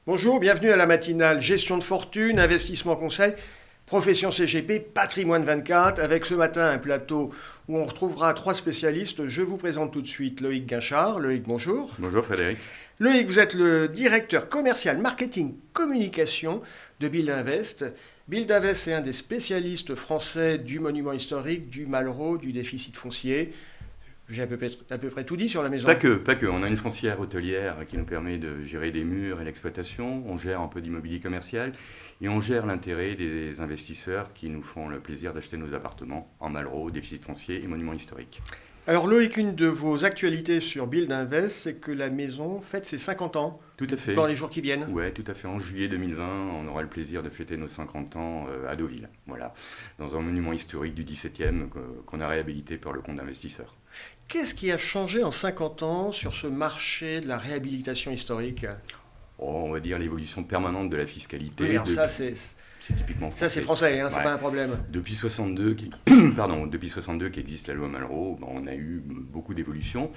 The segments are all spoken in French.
Bonjour, bienvenue à la matinale Gestion de fortune, investissement conseil, profession CGP, patrimoine 24, avec ce matin un plateau où on retrouvera trois spécialistes. Je vous présente tout de suite Loïc Guinchard. Loïc, bonjour. Bonjour Frédéric. Loïc, vous êtes le directeur commercial marketing communication de Build Invest. Build Invest est un des spécialistes français du monument historique, du Malraux, du déficit foncier. J'ai à peu près tout dit sur la maison. Pas que. On a une foncière hôtelière qui nous permet de gérer les murs et l'exploitation. On gère un peu d'immobilier commercial et on gère l'intérêt des investisseurs qui nous font le plaisir d'acheter nos appartements en Malraux, déficit foncier et monuments historiques. Alors Loïc, une de vos actualités sur Build Invest, c'est que la maison fête ses 50 ans. Tout à fait. Dans les jours qui viennent. Oui, tout à fait. En juillet 2020, on aura le plaisir de fêter nos 50 ans à Deauville. Voilà. Dans un monument historique du 17e qu'on a réhabilité par le compte d'investisseurs. Qu'est-ce qui a changé en 50 ans sur ce marché de la réhabilitation historique ? On va dire l'évolution permanente de la fiscalité. Oui, alors ça, c'est typiquement français. Ça, c'est français, hein, c'est Ouais. pas un problème. Depuis 62, depuis 62 qu'existe la loi Malraux, on a eu beaucoup d'évolutions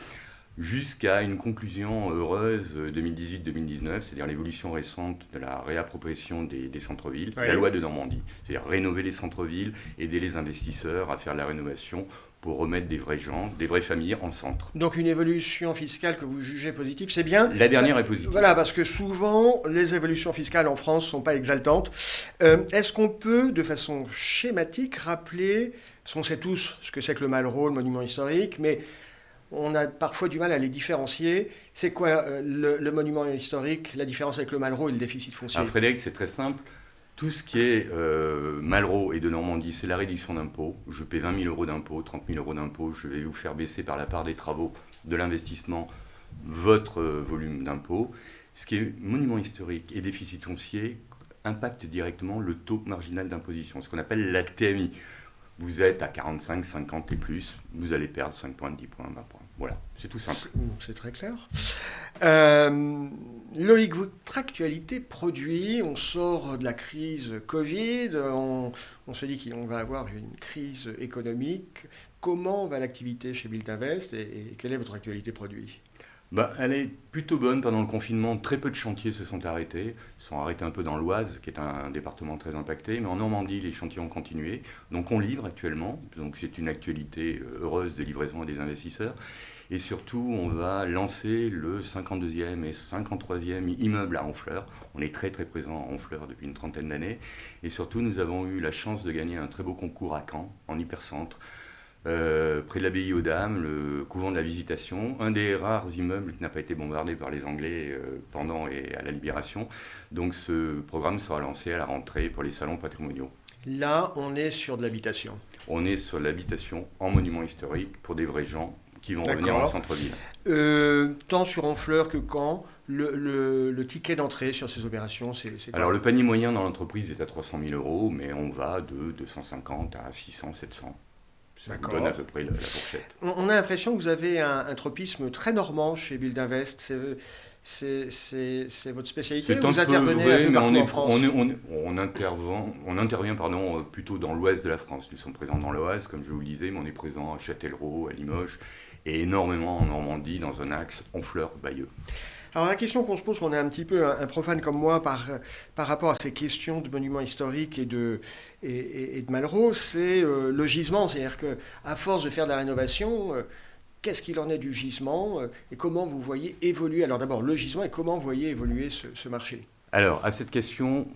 jusqu'à une conclusion heureuse 2018-2019, c'est-à-dire l'évolution récente de la réappropriation des centres-villes, Oui. la loi de Normandie, c'est-à-dire rénover les centres-villes, aider les investisseurs à faire la rénovation pour remettre des vrais gens, des vraies familles en centre. Donc une évolution fiscale que vous jugez positive, c'est bien. La dernière est positive. Voilà, parce que souvent, les évolutions fiscales en France ne sont pas exaltantes. Est-ce qu'on peut, de façon schématique, rappeler, parce qu'on sait tous ce que c'est que le Malraux, le monument historique, mais on a parfois du mal à les différencier. C'est quoi le monument historique, la différence avec le Malraux et le déficit foncier ? Alors Frédéric, c'est très simple. Tout ce qui est Malraux et de Normandie, c'est la réduction d'impôts. Je paie 20 000 euros d'impôts, 30 000 euros d'impôts. Je vais vous faire baisser par la part des travaux, de l'investissement, votre volume d'impôts. Ce qui est monument historique et déficit foncier impacte directement le taux marginal d'imposition, ce qu'on appelle la TMI. Vous êtes à 45, 50 et plus, vous allez perdre 5 points, 10 points, 20 points. Voilà, c'est tout simple. C'est très clair. Loïc, votre actualité produit, on sort de la crise Covid, on se dit qu'on va avoir une crise économique. Comment va l'activité chez Build Invest et quelle est votre actualité produit ? Elle est plutôt bonne pendant le confinement. Très peu de chantiers se sont arrêtés. Ils sont arrêtés un peu dans l'Oise, qui est un département très impacté. Mais en Normandie, les chantiers ont continué. Donc on livre actuellement. Donc c'est une actualité heureuse de livraison à des investisseurs. Et surtout, on va lancer le 52e et 53e immeuble à Honfleur. On est très très présent à Honfleur depuis une trentaine d'années. Et surtout, nous avons eu la chance de gagner un très beau concours à Caen, en hypercentre. Près de l'abbaye aux Dames, le couvent de la Visitation, un des rares immeubles qui n'a pas été bombardé par les Anglais pendant et à la Libération. Donc ce programme sera lancé à la rentrée pour les salons patrimoniaux. Là, on est sur de l'habitation. On est sur l'habitation en monument historique pour des vrais gens qui vont revenir en centre-ville. Tant sur Honfleur que Caen, le ticket d'entrée sur ces opérations, c'est quoi ? Alors le panier moyen dans l'entreprise est à 300 000 euros, mais on va de 250 à 600, 700. Ça vous donne à peu près la fourchette. On a l'impression que vous avez un tropisme très normand chez Build Invest. C'est votre spécialité. C'est vous un peu intervenez vrai, un peu mais partout en France. on intervient plutôt dans l'ouest de la France. Nous sommes présents dans l'Oise, comme je vous le disais, mais on est présent à Châtellerault, à Limoges, et énormément en Normandie, dans un axe Honfleur-Bayeux. Alors la question qu'on se pose, qu'on est un petit peu un profane comme moi par rapport à ces questions de monuments historiques et de Malraux, c'est le gisement. C'est-à-dire qu'à force de faire de la rénovation, qu'est-ce qu'il en est du gisement et comment vous voyez évoluer ? Alors d'abord le gisement et comment vous voyez évoluer ce marché ? Alors à cette question,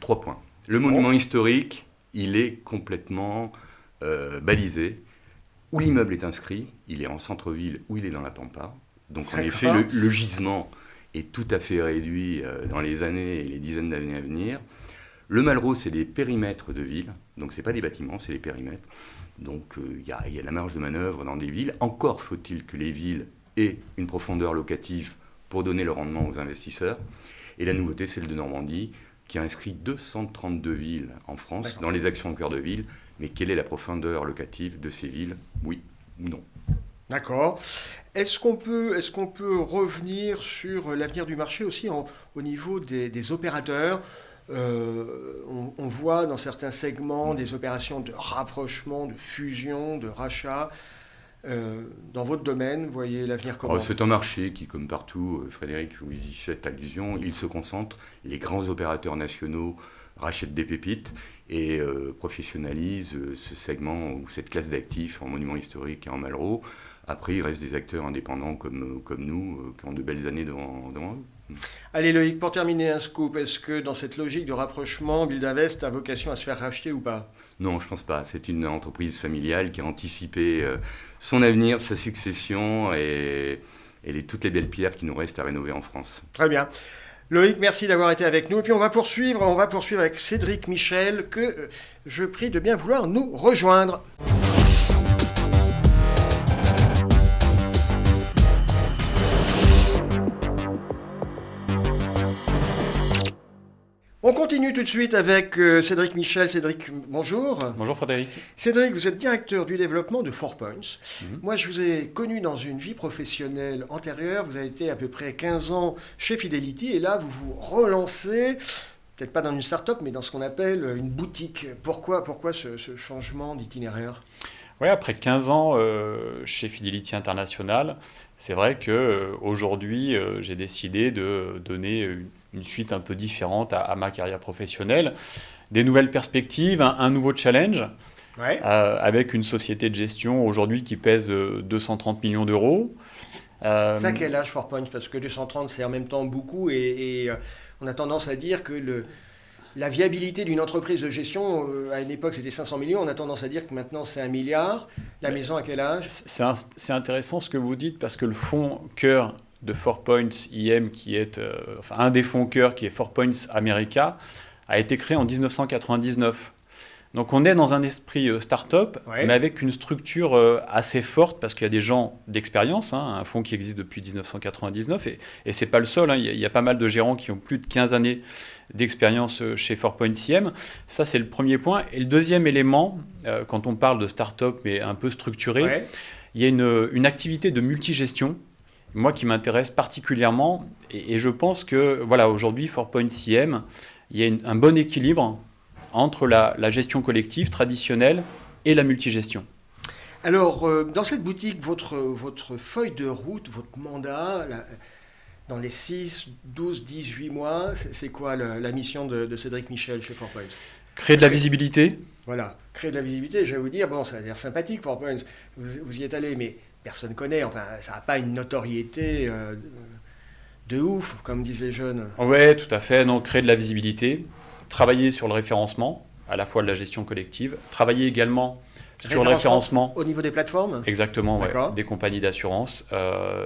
3 points. Le monument historique, il est complètement balisé. Où l'immeuble est inscrit, il est en centre-ville ou il est dans la pampa. Donc en effet, le gisement est tout à fait réduit dans les années et les dizaines d'années à venir. Le Malraux, c'est des périmètres de ville, donc ce n'est pas des bâtiments, c'est des périmètres. Donc il y a de la marge de manœuvre dans des villes. Encore faut-il que les villes aient une profondeur locative pour donner le rendement aux investisseurs. Et la nouveauté, c'est le de Normandie, qui a inscrit 232 villes en France dans les actions en cœur de ville. Mais quelle est la profondeur locative de ces villes ? Oui ou non ? D'accord. Est-ce qu'on peut revenir sur l'avenir du marché aussi au niveau des opérateurs ? On voit dans certains segments des opérations de rapprochement, de fusion, de rachat. Dans votre domaine, vous voyez l'avenir comment? C'est un marché qui, comme partout, Frédéric, vous y faites allusion, il se concentre. Les grands opérateurs nationaux rachètent des pépites et professionnalisent ce segment ou cette classe d'actifs en monuments historiques et en Malraux. Après, il reste des acteurs indépendants comme nous qui ont de belles années devant eux. Allez Loïc, pour terminer un scoop, est-ce que dans cette logique de rapprochement, Build Invest a vocation à se faire racheter ou pas? Non, je ne pense pas. C'est une entreprise familiale qui a anticipé son avenir, sa succession et toutes les belles pierres qui nous restent à rénover en France. Très bien. Loïc, merci d'avoir été avec nous. Et puis on va poursuivre avec Cédric Michel, que je prie de bien vouloir nous rejoindre. On continue tout de suite avec Cédric Michel. Cédric, bonjour. Bonjour Frédéric. Cédric, vous êtes directeur du développement de 4Points. Moi, je vous ai connu dans une vie professionnelle antérieure. Vous avez été à peu près 15 ans chez Fidelity et là, vous vous relancez, peut-être pas dans une start-up, mais dans ce qu'on appelle une boutique. Pourquoi ce changement d'itinéraire? Oui, après 15 ans chez Fidelity International, c'est vrai qu'aujourd'hui, j'ai décidé de donner une suite un peu différente à ma carrière professionnelle. Des nouvelles perspectives, un nouveau challenge, avec une société de gestion aujourd'hui qui pèse 230 millions d'euros. Ça, quel âge 4Points? Parce que 230, c'est en même temps beaucoup et on a tendance à dire que la viabilité d'une entreprise de gestion, à une époque c'était 500 millions, on a tendance à dire que maintenant c'est 1 milliard. La maison à quel âge? C'est intéressant ce que vous dites parce que le fonds cœur de 4Points IM, qui est un des fonds cœur qui est 4Points America, a été créé en 1999. Donc on est dans un esprit start-up, mais avec une structure assez forte, parce qu'il y a des gens d'expérience, un fonds qui existe depuis 1999, et ce n'est pas le seul, il y a pas mal de gérants qui ont plus de 15 années d'expérience chez 4Points IM. Ça, c'est le premier point. Et le deuxième élément, quand on parle de start-up, mais un peu structuré, il y a une activité de multigestion, moi qui m'intéresse particulièrement, et je pense que aujourd'hui, 4Points IM, il y a un bon équilibre entre la gestion collective traditionnelle et la multigestion. Alors, dans cette boutique, votre feuille de route, votre mandat, dans les 6, 12, 18 mois, c'est quoi la mission de Cédric Michel chez 4Points? Créer de la visibilité. Voilà, créer de la visibilité, je vais vous dire, bon, ça a l'air sympathique, 4Points, vous y êtes allé, mais personne ne connaît, enfin, ça n'a pas une notoriété de ouf, comme disent les jeunes. Oui, tout à fait, donc créer de la visibilité. Travailler sur le référencement, à la fois de la gestion collective, travailler également sur le référencement. Au niveau des plateformes? Exactement, des compagnies d'assurance.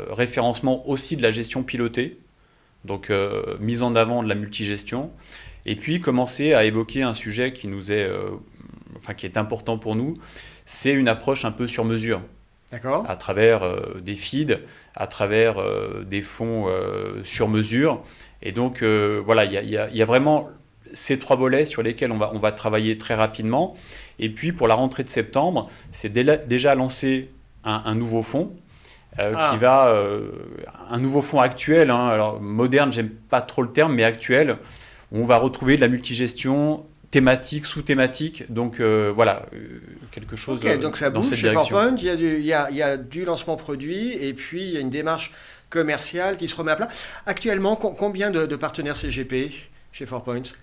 Référencement aussi de la gestion pilotée, donc mise en avant de la multigestion. Et puis commencer à évoquer un sujet qui qui est important pour nous, c'est une approche un peu sur mesure. D'accord. À travers des feeds, à travers des fonds sur mesure. Et donc il y a vraiment ces 3 volets sur lesquels on va travailler très rapidement. Et puis, pour la rentrée de septembre, c'est déjà lancé un nouveau fonds qui va... un nouveau fonds actuel, alors moderne, j'aime pas trop le terme, mais actuel, où on va retrouver de la multigestion thématique, sous-thématique. Donc, quelque chose donc ça dans bouge cette chez direction. 4Points, il y a du lancement produit et puis il y a une démarche commerciale qui se remet à plat. Actuellement, combien de partenaires CGP chez 4Points?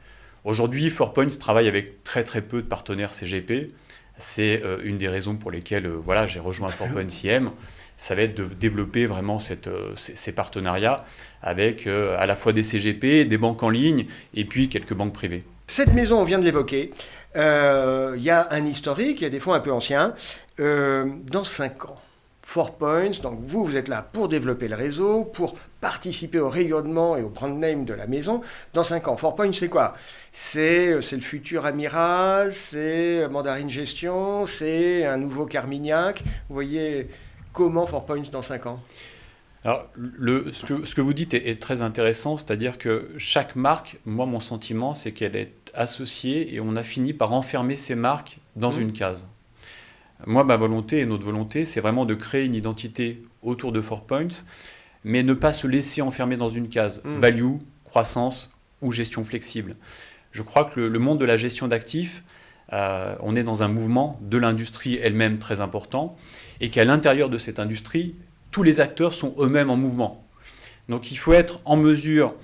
Aujourd'hui, 4Points travaille avec très très peu de partenaires CGP. C'est une des raisons pour lesquelles j'ai rejoint 4Points IM. Ça va être de développer vraiment ces partenariats avec à la fois des CGP, des banques en ligne et puis quelques banques privées. Cette maison, on vient de l'évoquer, il y a un historique, il y a des fonds un peu anciens. Dans 5 ans, 4Points, donc vous êtes là pour développer le réseau, pour participer au rayonnement et au brand name de la maison. Dans 5 ans, 4Points, c'est quoi? C'est le futur Amiral, c'est Mandarine Gestion, c'est un nouveau Carmignac. Vous voyez comment 4Points dans 5 ans? Alors, ce que vous dites est très intéressant, c'est-à-dire que chaque marque, moi, mon sentiment, c'est qu'elle est associée et on a fini par enfermer ces marques dans une case. Moi, ma volonté et notre volonté, c'est vraiment de créer une identité autour de 4Points, mais ne pas se laisser enfermer dans une case. Value, croissance ou gestion flexible. Je crois que le monde de la gestion d'actifs on est dans un mouvement de l'industrie elle-même très important, et qu'à l'intérieur de cette industrie, tous les acteurs sont eux-mêmes en mouvement. Donc il faut être en mesure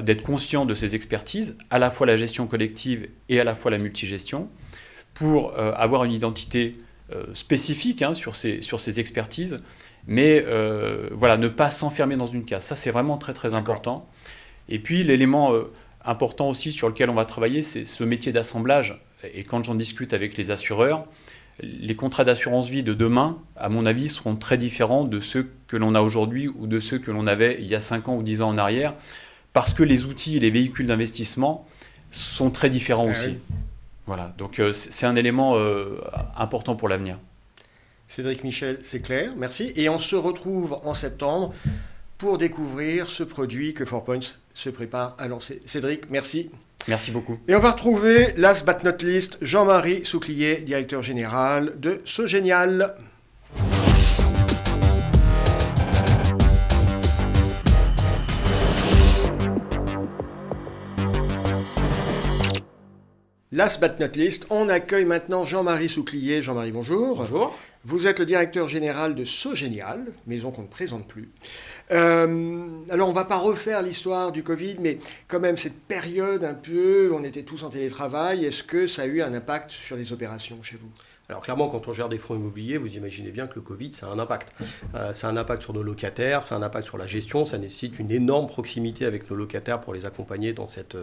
d'être conscient de ces expertises, à la fois la gestion collective et à la fois la multigestion, pour avoir une identité spécifique sur ces expertises, mais ne pas s'enfermer dans une case. Ça, c'est vraiment très très important. Et puis l'élément important aussi sur lequel on va travailler, c'est ce métier d'assemblage. Et quand j'en discute avec les assureurs, les contrats d'assurance vie de demain, à mon avis, seront très différents de ceux que l'on a aujourd'hui ou de ceux que l'on avait il y a 5 ans ou 10 ans en arrière, parce que les outils et les véhicules d'investissement sont très différents aussi. Oui. Voilà, donc c'est un élément important pour l'avenir. Cédric Michel, c'est clair, merci. Et on se retrouve en septembre pour découvrir ce produit que 4Points se prépare à lancer. Cédric, merci. Merci beaucoup. Et on va retrouver, last but not least, Jean-Marie Souclier, directeur général de Sogenial. Last but not least, on accueille maintenant Jean-Marie Souclier. Jean-Marie, bonjour. Bonjour. Vous êtes le directeur général de Sogenial, maison qu'on ne présente plus. Alors, on ne va pas refaire l'histoire du Covid, mais quand même, cette période un peu, on était tous en télétravail, est-ce que ça a eu un impact sur les opérations chez vous ? Alors clairement, quand on gère des fonds immobiliers, vous imaginez bien que le Covid, ça a un impact. Ça a un impact sur nos locataires, ça a un impact sur la gestion, ça nécessite une énorme proximité avec nos locataires pour les accompagner dans cette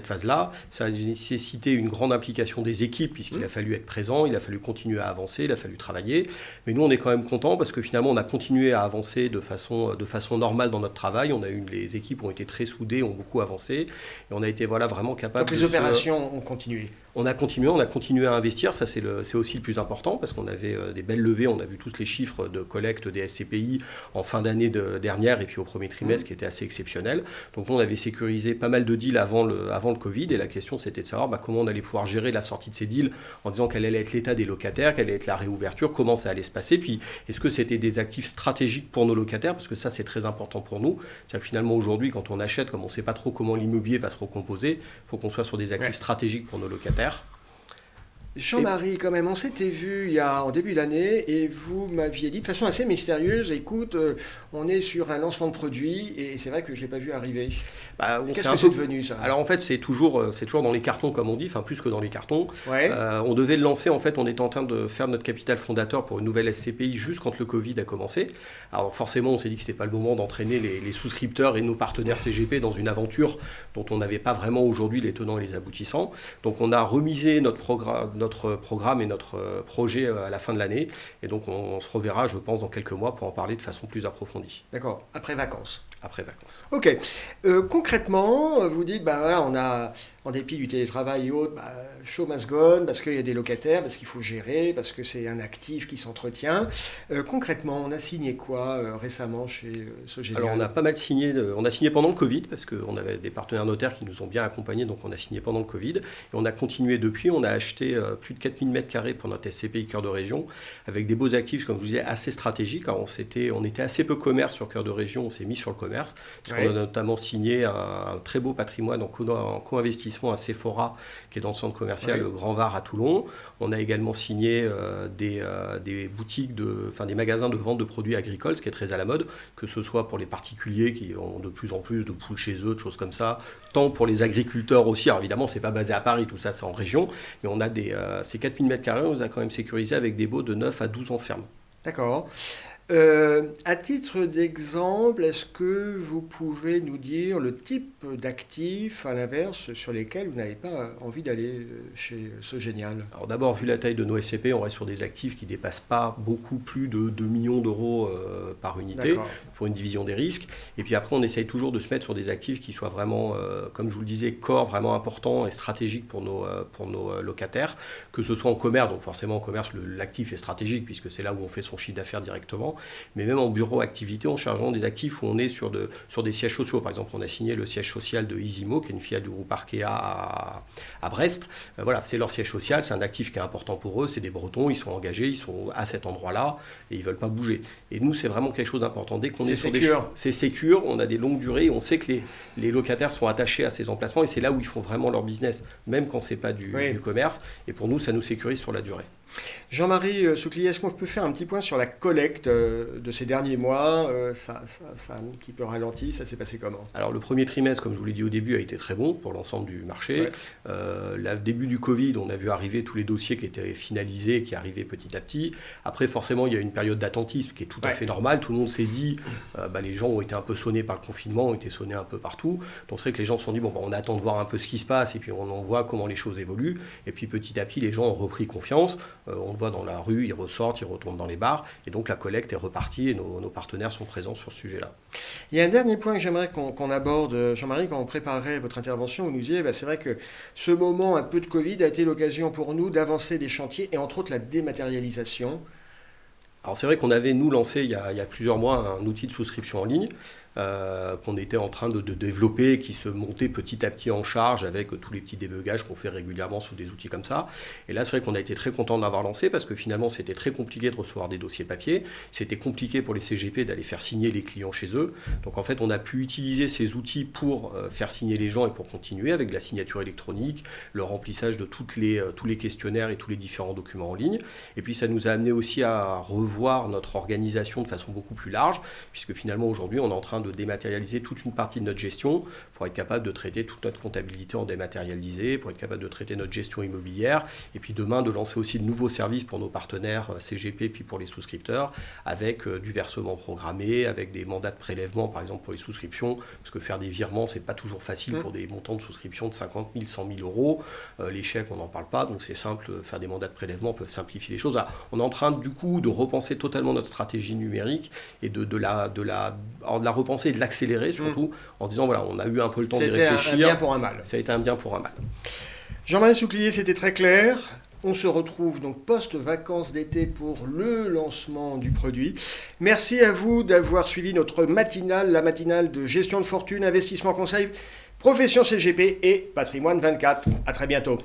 phase-là. Ça a nécessité une grande implication des équipes, puisqu'il a fallu être présent, il a fallu continuer à avancer, il a fallu travailler. Mais nous, on est quand même contents parce que finalement, on a continué à avancer de façon normale dans notre travail. Les équipes ont été très soudées, ont beaucoup avancé, et on a été vraiment capable. Donc les opérations ont continué. On a continué à investir, ça c'est aussi le plus important parce qu'on avait des belles levées, on a vu tous les chiffres de collecte des SCPI en fin d'année dernière et puis au premier trimestre qui était assez exceptionnel. Donc on avait sécurisé pas mal de deals avant le Covid et la question c'était de savoir comment on allait pouvoir gérer la sortie de ces deals en disant quel allait être l'état des locataires, quelle allait être la réouverture, comment ça allait se passer, puis est-ce que c'était des actifs stratégiques pour nos locataires parce que ça c'est très important pour nous. C'est-à-dire que finalement aujourd'hui quand on achète, comme on ne sait pas trop comment l'immobilier va se recomposer, il faut qu'on soit sur des actifs stratégiques pour nos locataires. Jean-Marie, quand même, on s'était vu en début d'année et vous m'aviez dit de façon assez mystérieuse, écoute, on est sur un lancement de produit et c'est vrai que je ne l'ai pas vu arriver. Qu'est-ce que c'est devenu ça ? Alors en fait, c'est toujours dans les cartons comme on dit, enfin plus que dans les cartons. Ouais. On devait le lancer, en fait, on était en train de faire notre capital fondateur pour une nouvelle SCPI juste quand le Covid a commencé. Alors forcément, on s'est dit que ce n'était pas le moment d'entraîner les souscripteurs et nos partenaires CGP dans une aventure dont on n'avait pas vraiment aujourd'hui les tenants et les aboutissants. Donc on a remisé notre programme et notre projet à la fin de l'année. Et donc, on se reverra, je pense, dans quelques mois pour en parler de façon plus approfondie. D'accord. Après vacances. Après vacances. Ok. Concrètement, vous dites, on a, en dépit du télétravail et autres, show must go on, parce qu'il y a des locataires, parce qu'il faut gérer, parce que c'est un actif qui s'entretient. Concrètement, on a signé quoi récemment chez Sogenial ? Alors, on a pas mal signé. On a signé pendant le Covid, parce qu'on avait des partenaires notaires qui nous ont bien accompagnés, donc on a signé pendant le Covid. Et on a continué depuis. On a acheté plus de 4000 m² pour notre SCPI Cœur de Région, avec des beaux actifs, comme je vous disais, assez stratégiques. Alors, on était assez peu commerce sur Cœur de Région, on s'est mis sur le commerce. On a notamment signé un très beau patrimoine en co-investissement à Sephora, qui est dans le centre commercial le Grand Var à Toulon. On a également signé des boutiques, des magasins de vente de produits agricoles, ce qui est très à la mode, que ce soit pour les particuliers qui ont de plus en plus de poules chez eux, de choses comme ça, tant pour les agriculteurs aussi. Alors évidemment, c'est pas basé à Paris, tout ça c'est en région, mais on a ces 4000 m², on les a quand même sécurisés avec des baux de 9 à 12 ans ferme. D'accord. À titre d'exemple, est-ce que vous pouvez nous dire le type d'actifs, à l'inverse, sur lesquels vous n'avez pas envie d'aller chez Sogenial ? Alors d'abord, vu la taille de nos SCP, on reste sur des actifs qui ne dépassent pas beaucoup plus de 2 millions d'euros par unité. D'accord. Pour une division des risques. Et puis après, on essaye toujours de se mettre sur des actifs qui soient vraiment, comme je vous le disais, core, vraiment importants et stratégiques pour nos locataires, que ce soit en commerce. Donc forcément, en commerce, l'actif est stratégique puisque c'est là où on fait son chiffre d'affaires directement. différents, mais même en bureau activité, en chargeant des actifs où on est sur des sièges sociaux. Par exemple, on a signé le siège social de Isimo, qui est une filiale du groupe Arkea à Brest. Voilà, c'est leur siège social, c'est un actif qui est important pour eux, c'est des Bretons, ils sont engagés, ils sont à cet endroit-là et ils ne veulent pas bouger. Et nous, c'est vraiment quelque chose d'important. Dès qu'on est sur c'est sécure, on a des longues durées, on sait que les locataires sont attachés à ces emplacements et c'est là où ils font vraiment leur business, même quand ce n'est pas du commerce. Et pour nous, ça nous sécurise sur la durée. Jean-Marie Souclier, est-ce qu'on peut faire un petit point sur la collecte de ces derniers mois? Ça a un petit peu ralenti, ça s'est passé comment? Alors le premier trimestre, comme je vous l'ai dit au début, a été très bon pour l'ensemble du marché. Le début du Covid, on a vu arriver tous les dossiers qui étaient finalisés, qui arrivaient petit à petit. Après, forcément, il y a une période d'attentisme qui est tout à fait normale. Tout le monde s'est dit, les gens ont été un peu sonnés par le confinement, ont été sonnés un peu partout. Donc c'est vrai que les gens se sont dit, on attend de voir un peu ce qui se passe et puis on voit comment les choses évoluent. Et puis petit à petit, les gens ont repris confiance. On le voit dans la rue, ils ressortent, ils retournent dans les bars. Et donc la collecte est repartie et nos partenaires sont présents sur ce sujet-là. Il y a un dernier point que j'aimerais qu'on aborde, Jean-Marie, quand on préparait votre intervention, vous nous disiez, c'est vrai que ce moment un peu de Covid a été l'occasion pour nous d'avancer des chantiers et entre autres la dématérialisation. Alors c'est vrai qu'on avait, nous, lancé il y a plusieurs mois un outil de souscription en ligne qu'on était en train de développer, qui se montait petit à petit en charge avec tous les petits débugages qu'on fait régulièrement sur des outils comme ça. Et là, c'est vrai qu'on a été très content de l'avoir lancé parce que finalement, c'était très compliqué de recevoir des dossiers papier. C'était compliqué pour les CGP d'aller faire signer les clients chez eux. Donc en fait, on a pu utiliser ces outils pour faire signer les gens et pour continuer avec de la signature électronique, le remplissage de tous les questionnaires et tous les différents documents en ligne. Et puis ça nous a amené aussi à revoir notre organisation de façon beaucoup plus large, puisque finalement aujourd'hui, on est en train de dématérialiser toute une partie de notre gestion pour être capable de traiter toute notre comptabilité en dématérialisé, pour être capable de traiter notre gestion immobilière, et puis demain de lancer aussi de nouveaux services pour nos partenaires CGP, puis pour les souscripteurs, avec du versement programmé, avec des mandats de prélèvement, par exemple pour les souscriptions, parce que faire des virements, c'est pas toujours facile pour des montants de souscription de 50 000, 100 000 euros. Les chèques, on n'en parle pas, donc c'est simple, faire des mandats de prélèvement peuvent simplifier les choses. Là, on est en train du coup de repenser totalement notre stratégie numérique et de la repenser et de l'accélérer surtout en se disant voilà, on a eu un peu le temps de réfléchir. Ça a été un bien pour un mal. Ça a été un bien pour un mal. Jean-Marie Souclier, c'était très clair. On se retrouve donc post-vacances d'été pour le lancement du produit. Merci à vous d'avoir suivi notre matinale, la matinale de gestion de fortune, investissement conseil, profession CGP et patrimoine 24. À très bientôt.